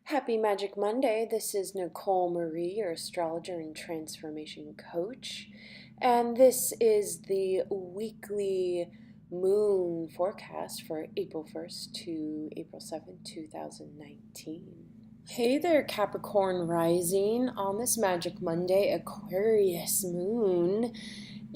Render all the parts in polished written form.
Happy Magic Monday. This is Nicole Marie, your astrologer and transformation coach. And this is the weekly moon forecast for April 1st to April 7th, 2019. Hey there, Capricorn rising. On this Magic Monday, Aquarius moon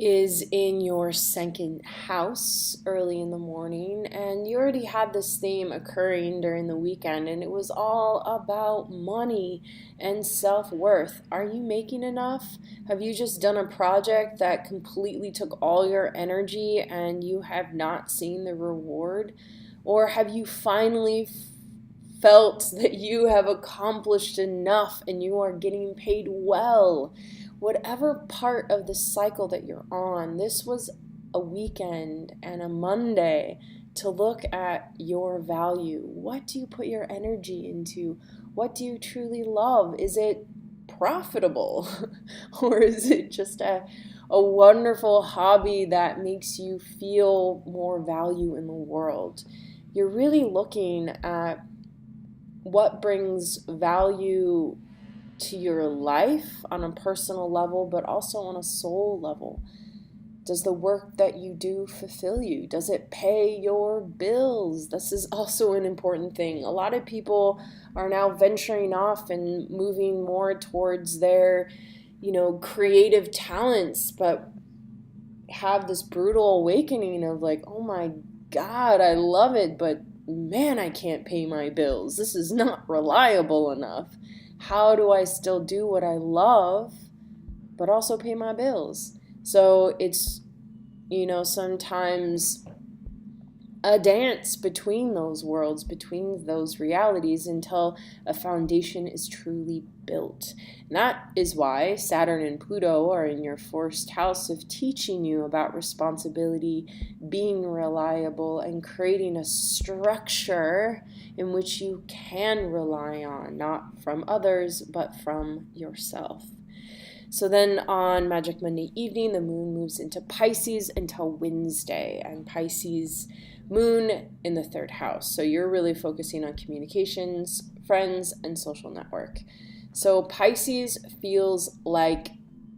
is in your second house early in the morning, and you already had this theme occurring during the weekend, and it was all about money and self-worth. Are you making enough? Have you just done a project that completely took all your energy and you have not seen the reward? Or have you finally felt that you have accomplished enough and you are getting paid well? Whatever part of the cycle that you're on, this was a weekend and a Monday to look at your value. What do you put your energy into? What do you truly love? Is it profitable? Or is it just a wonderful hobby that makes you feel more value in the world? You're really looking at what brings value to your life on a personal level, but also on a soul level. Does the work that you do fulfill you? Does it pay your bills? This is also an important thing. A lot of people are now venturing off and moving more towards their, creative talents, but have this brutal awakening of like, oh my God, I love it, but man, I can't pay my bills. This is not reliable enough. How do I still do what I love, but also pay my bills? So it's, sometimes a dance between those worlds, between those realities until a foundation is truly built. And that is why Saturn and Pluto are in your first house of teaching you about responsibility, being reliable, and creating a structure in which you can rely on, not from others, but from yourself. So then on Magic Monday evening, the moon moves into Pisces until Wednesday, and Pisces moon in the third house. So you're really focusing on communications, friends, and social network. So Pisces feels like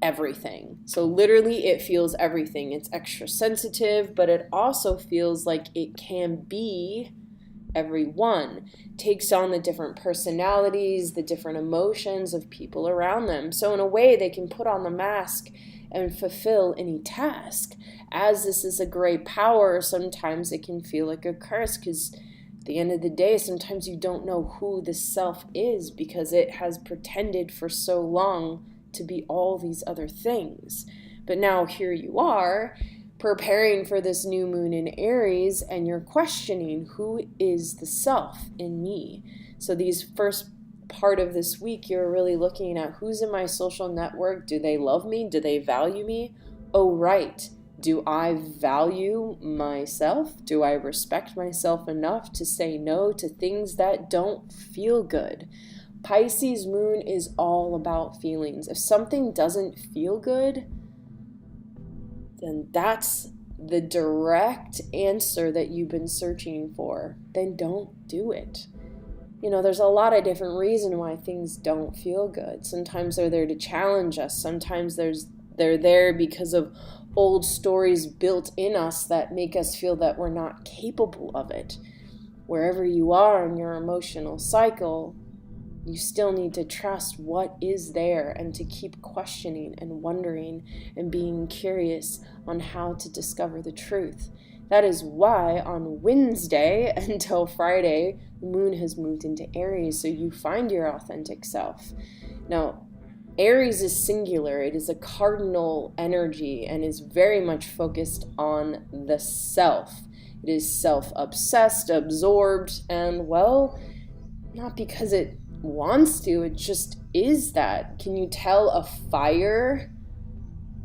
everything. So literally it feels everything. It's extra sensitive, but it also feels like it can be everyone. Takes on the different personalities, the different emotions of people around them. So in a way, they can put on the mask and fulfill any task. As this is a great power, sometimes it can feel like a curse, because at the end of the day, sometimes you don't know who the self is because it has pretended for so long to be all these other things. But now here you are, preparing for this new moon in Aries, and you're questioning, who is the self in me? So these first part of this week, you're really looking at who's in my social network. Do they love me? Do they value me? Oh, right. Do I value myself? Do I respect myself enough to say no to things that don't feel good? Pisces moon is all about feelings. If something doesn't feel good, then that's the direct answer that you've been searching for. Then don't do it. There's a lot of different reasons why things don't feel good. Sometimes they're there to challenge us. Sometimes they're there because of old stories built in us that make us feel that we're not capable of it. Wherever you are in your emotional cycle, you still need to trust what is there and to keep questioning and wondering and being curious on how to discover the truth. That is why on Wednesday until Friday, the moon has moved into Aries, so you find your authentic self. Now, Aries is singular. It is a cardinal energy and is very much focused on the self. It is self-obsessed, absorbed, and not because it wants to, it just is that. Can you tell a fire,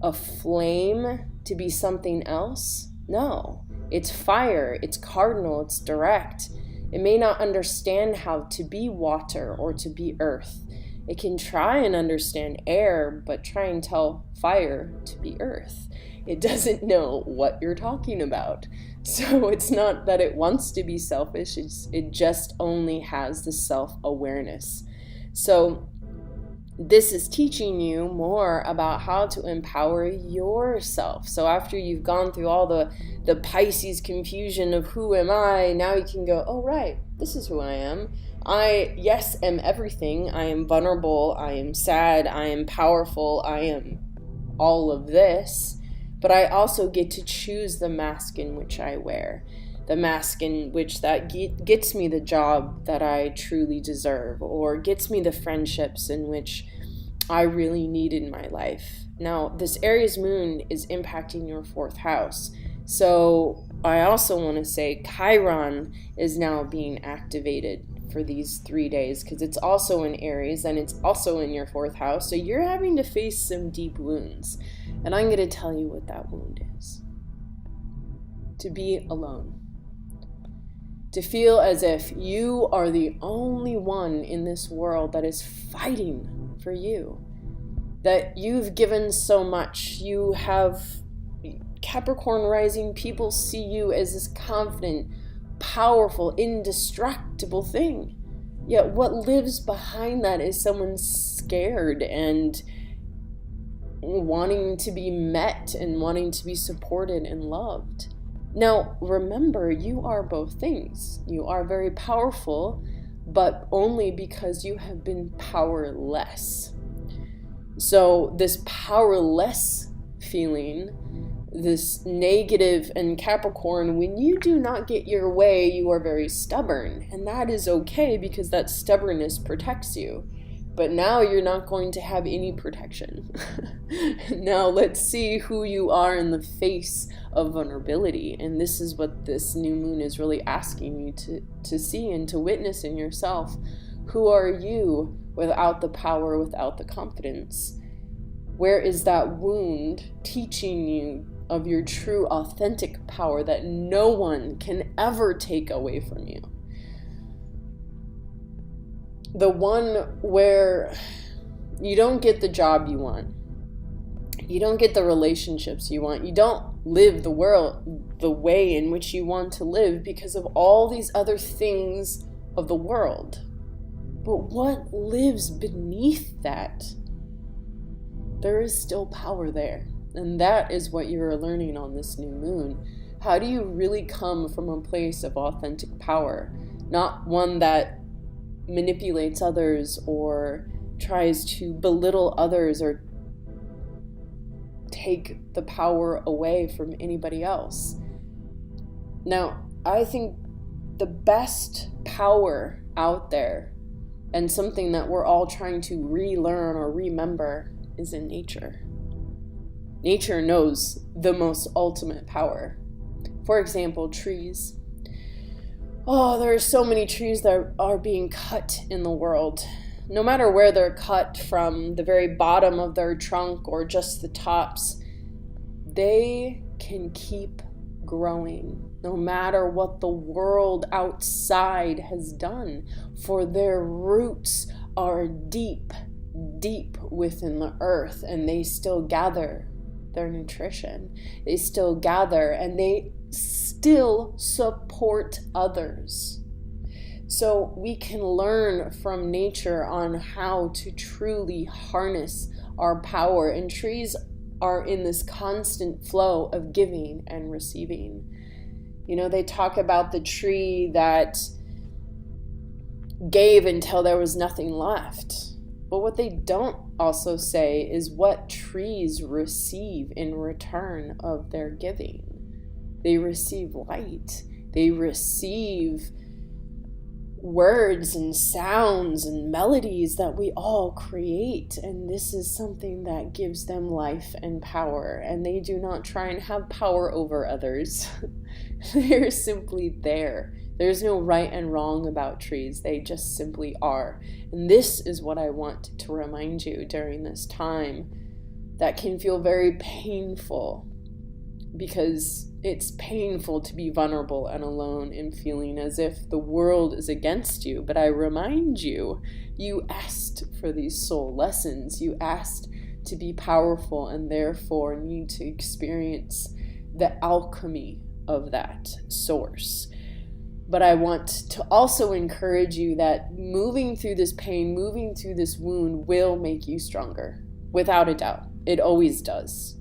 a flame, to be something else? No. It's fire, it's cardinal, it's direct. It may not understand how to be water or to be earth. It can try and understand air, but try and tell fire to be earth. It doesn't know what you're talking about. So it's not that it wants to be selfish, it just only has the self-awareness. So this is teaching you more about how to empower yourself. So after you've gone through all the Pisces confusion of who am I, now you can go, oh right, this is who I am. I, yes, am everything. I am vulnerable, I am sad, I am powerful, I am all of this. But I also get to choose the mask in which I wear. The mask in which that gets me the job that I truly deserve, or gets me the friendships in which I really need in my life. Now, this Aries moon is impacting your 4th house. So I also want to say Chiron is now being activated for these 3 days, because it's also in Aries and it's also in your 4th house. So you're having to face some deep wounds. And I'm going to tell you what that wound is. To be alone. To feel as if you are the only one in this world that is fighting for you. That you've given so much. You have Capricorn rising. People see you as this confident, powerful, indestructible thing. Yet what lives behind that is someone scared and wanting to be met and wanting to be supported and loved. Now, remember, you are both things. You are very powerful, but only because you have been powerless. So this powerless feeling, this negative and Capricorn, when you do not get your way, you are very stubborn. And that is okay, because that stubbornness protects you. But now you're not going to have any protection. Now let's see who you are in the face of vulnerability. And this is what this new moon is really asking you to see and to witness in yourself. Who are you without the power, without the confidence? Where is that wound teaching you of your true, authentic power that no one can ever take away from you? The one where you don't get the job you want. You don't get the relationships you want. You don't live the world the way in which you want to live because of all these other things of the world. But what lives beneath that? There is still power there. And that is what you're learning on this new moon. How do you really come from a place of authentic power? Not one that manipulates others or tries to belittle others or take the power away from anybody else. Now, I think the best power out there, and something that we're all trying to relearn or remember, is in nature. Nature knows the most ultimate power. For example, trees. Oh, there are so many trees that are being cut in the world. No matter where they're cut, from the very bottom of their trunk or just the tops, they can keep growing no matter what the world outside has done, for their roots are deep, deep within the earth, and they still gather their nutrition. They still gather, and they still support others. So we can learn from nature on how to truly harness our power, and trees are in this constant flow of giving and receiving. You know, they talk about the tree that gave until there was nothing left. But what they don't also say is what trees receive in return of their giving. They receive light. They receive words and sounds and melodies that we all create. And this is something that gives them life and power. And they do not try and have power over others. They're simply there. There's no right and wrong about trees. They just simply are. And this is what I want to remind you during this time that can feel very painful. because it's painful to be vulnerable and alone and feeling as if the world is against you. But I remind you, you asked for these soul lessons. You asked to be powerful and therefore need to experience the alchemy of that source. But I want to also encourage you that moving through this pain, moving through this wound will make you stronger, without a doubt. It always does.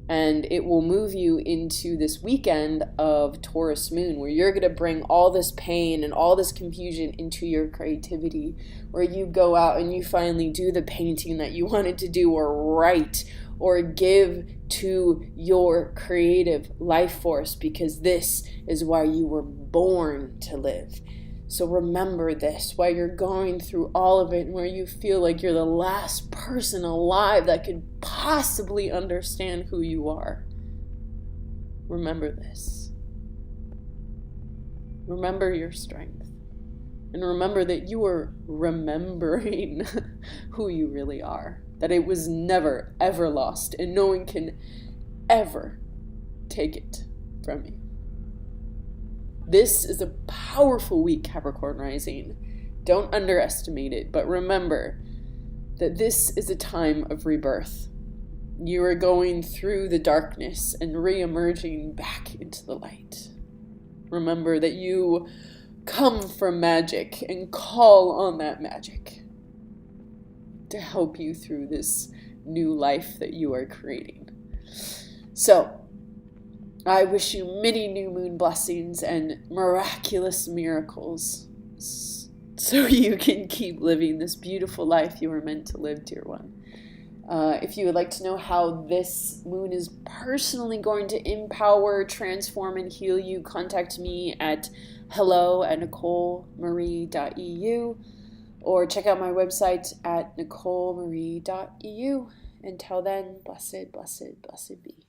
And it will move you into this weekend of Taurus moon, where you're going to bring all this pain and all this confusion into your creativity, where you go out and you finally do the painting that you wanted to do, or write, or give to your creative life force, because this is why you were born to live. So remember this while you're going through all of it, and where you feel like you're the last person alive that could possibly understand who you are. Remember this. Remember your strength. And remember that you are remembering who you really are. That it was never, ever lost, and no one can ever take it from you. This is a powerful week, Capricorn rising. Don't underestimate it, but remember that this is a time of rebirth. You are going through the darkness and re-emerging back into the light. Remember that you come from magic and call on that magic to help you through this new life that you are creating. So, I wish you many new moon blessings and miraculous miracles so you can keep living this beautiful life you were meant to live, dear one. If you would like to know how this moon is personally going to empower, transform, and heal you, contact me at hello@NicoleMarie.eu or check out my website at NicoleMarie.eu. Until then, blessed, blessed, blessed be.